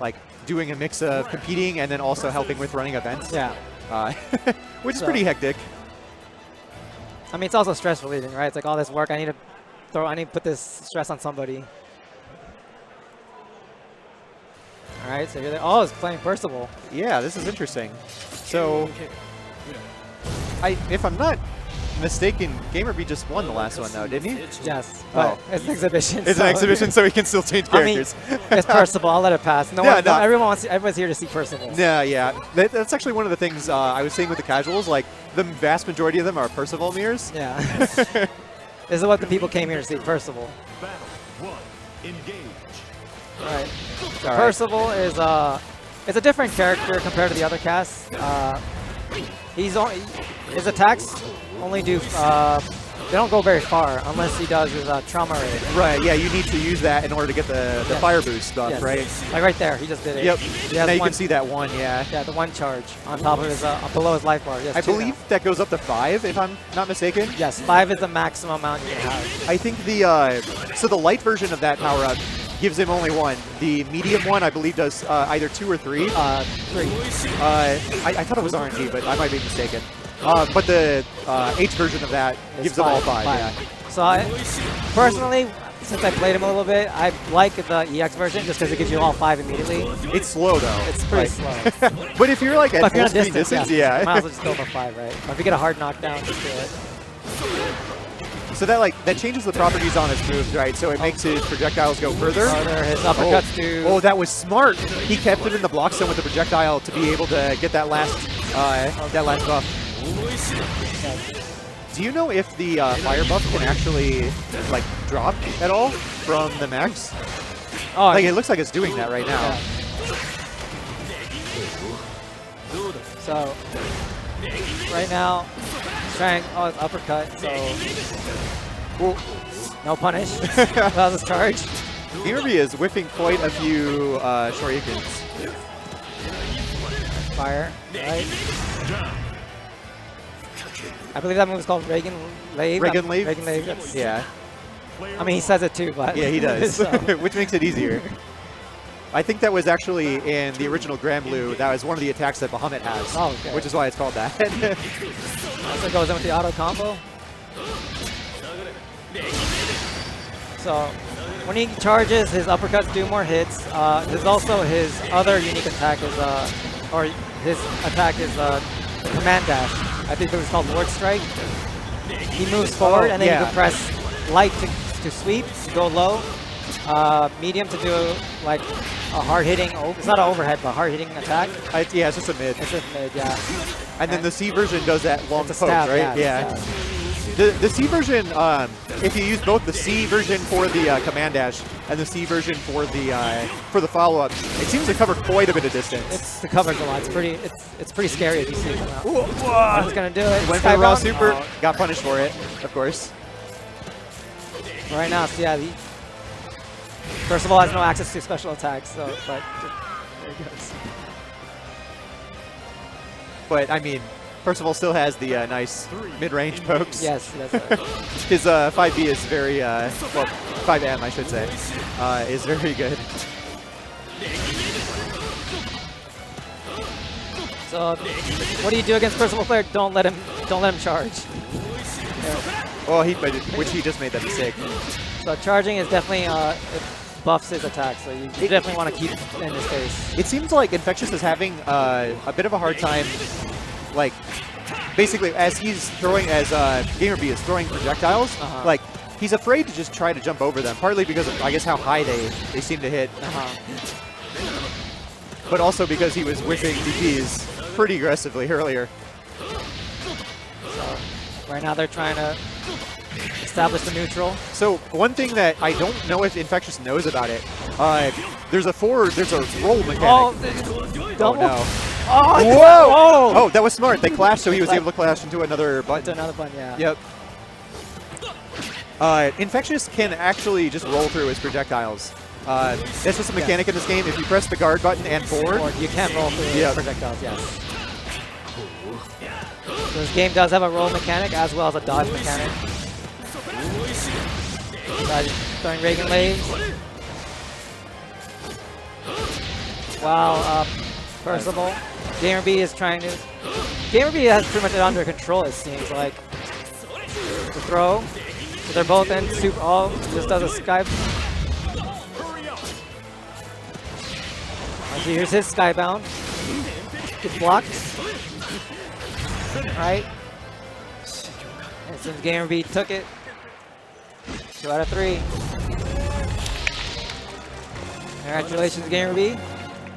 like doing a mix of competing and then also helping with running events. Yeah. Which is pretty hectic. I mean, it's also stress relieving, right? It's like all this work. I need to put this stress on somebody. All right, so you're there. Oh, it's playing Percival. Yeah, this is interesting. So, if I'm not mistaken, GamerB just won the last one, though, didn't he? Yes, but it's an exhibition. It's an exhibition, so he can still change characters. I mean, it's Percival. I'll let it pass. Everyone's here to see Percival. Yeah. That's actually one of the things I was saying with the casuals. Like, the vast majority of them are Percival mirrors. Yeah. This is what the people came here to see, Percival. Battle 1, engage. All right. Percival is a different character compared to the other casts. His attacks only do they don't go very far unless he does his trauma raid. Right. Yeah, you need to use that in order to get the fire boost stuff, right? Like right there, he just did it. Yep. Now you can see that one. Yeah. Yeah, the one charge on top of his below his life bar. Yes, I believe that goes up to 5, if I'm not mistaken. Yes, 5 is the maximum amount you can have. I think so the light version of that power up gives him only 1. The medium one, I believe, does either 2 or 3. 3. I thought it was RNG, but I might be mistaken. But the H version of that gives them all 5. Yeah. So personally, since I played him a little bit, I like the EX version just because it gives you all 5 immediately. It's slow, though. It's pretty slow. But if you're like at full speed distance, yeah. Might as well just go for 5, right? Or if you get a hard knockdown, just do it. So that changes the properties on his moves, right? So it makes his projectiles go further. His uppercuts do. Oh, that was smart. He kept it in the block zone with the projectile to be able to get that last buff. Do you know if the fire buff can actually like drop at all from the max? Oh, like it looks like it's doing that right now. Yeah. So right now, trying it's uppercut. So no punish. That was his charge. GamerB is whiffing quite a few shoryukens. Fire, right? I believe that move is called Reagan Lave. Reagan Lave? Reagan Lave. Yeah. I mean, he says it too, but yeah, he does, so. Which makes it easier. I think that was actually in the original Granblue. That was one of the attacks that Bahamut has, oh, okay. Which is why it's called that. So it goes in with the auto combo. So when he charges, his uppercuts do more hits. There's also his other unique attack is, or his attack is the command dash. I think it was called Lord Strike. He moves forward, and then you can press light to sweep, to go low, medium to do like a hard-hitting, it's not an overhead, but hard-hitting attack. Yeah, it's just a mid. It's a mid, yeah. And then the C version does that long poke, stab, right? Yeah. The C version, if you use both the C version for the command dash and the C version for the follow-up, it seems to cover quite a bit of distance. It covers a lot. It's pretty scary as you see it come out. He's gonna do it. Went for the raw super, got punished for it, of course. Right now, so yeah, first of all, has no access to special attacks, so but there he goes. But I mean, Percival still has the nice mid-range pokes. Yes, that's right. His 5B is very, well, 5M I should say, is very good. So, what do you do against Percival player? Don't let him charge. Well, which he just made that mistake. So charging is definitely it buffs his attack, so you definitely want to keep in his face. It seems like Infectious is having a bit of a hard time, like, basically as GamerB is throwing projectiles, like, he's afraid to just try to jump over them, partly because of, I guess, how high they seem to hit. But also because he was whiffing DPs pretty aggressively earlier. So right now they're trying to establish the neutral. So one thing that I don't know if Infectious knows about it, there's a roll mechanic. Oh, double? No. Oh, whoa! Oh, that was smart. They clashed, so he was able to clash into another button. To another button, yeah. Yep. Infectious can actually just roll through his projectiles. That's just a mechanic in this game. If you press the guard button and forward, you can roll through projectiles, yes. So this game does have a roll mechanic as well as a dodge mechanic. Throwing Reagan Laves. while Percival. Gamer B is trying to... Gamer B has pretty much it under control, it seems like. The throw. So they're both in super... Oh, just does a sky... Here's his skybound. Gets blocked. Right. And since Gamer B took it, 2 out of 3. Congratulations, Gamer B.